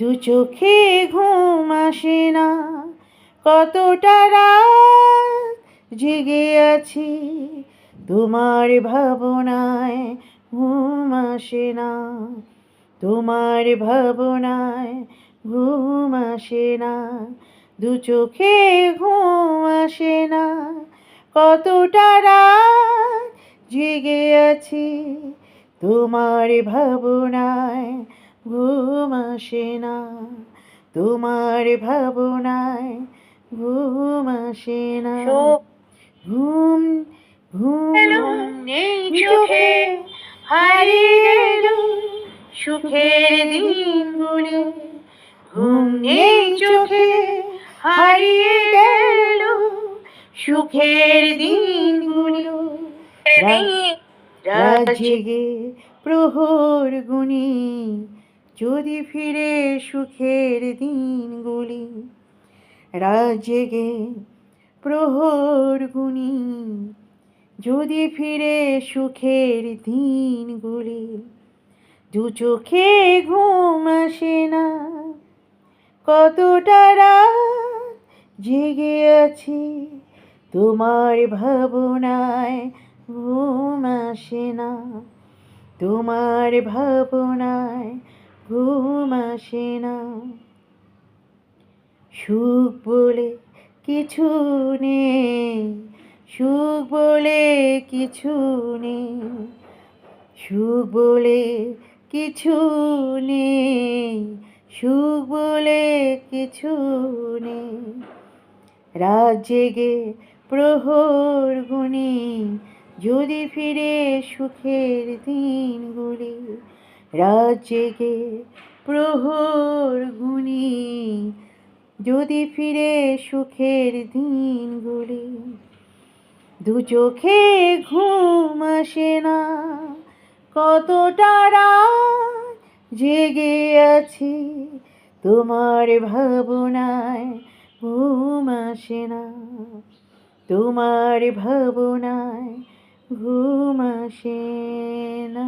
দু চোখে ঘুম আসে না, কতটা রাত জেগে আছি তোমার ভাবনায়, ঘুম আসে না তোমার ভাবনায়, ঘুম আসে না। দু চোখে ঘুম আসে না, কতটা রাত জেগে আছি তোমার ভাবনায়, ঘুম আসে না তোমার ভাবনায়, ঘুম আসে না। ঘুম ঘুম নেই চোখে চোখে হারিয়ে গেল সুখের দিনগুলো। ঘুম নেই চোখে হারিয়ে গেল সুখের দিনগুলো। রাত জেগে প্রহর গুনি, যদি ফিরে সুখের দিনগুলি। রাত জেগে প্রহর গুনি, যদি ফিরে সুখের দিনগুলি। দু চোখে ঘুম আসে না, কতটা রাত জেগে আছি তোমার ভাবনায়, ঘুম আসে না তোমার ভাবনায়, ঘুম আসে না। সুখ বলে কিছু নেই, সুখ বলে কিছু নেই, সুখ বলে কিছু নেই, সুখ বলে কিছু নেই। রাত জেগে প্রহর গুনি, যদি ফিরে সুখের দিনগুলি। রাত জেগে প্রহর গুনি, যদি ফিরে সুখের দিনগুলি। দু চোখে ঘুম আসে না, কতটা রাত জেগে আছি তোমার ভাবনায়, ঘুম আসে না তোমার ভাবনায়, ঘুম আসে না।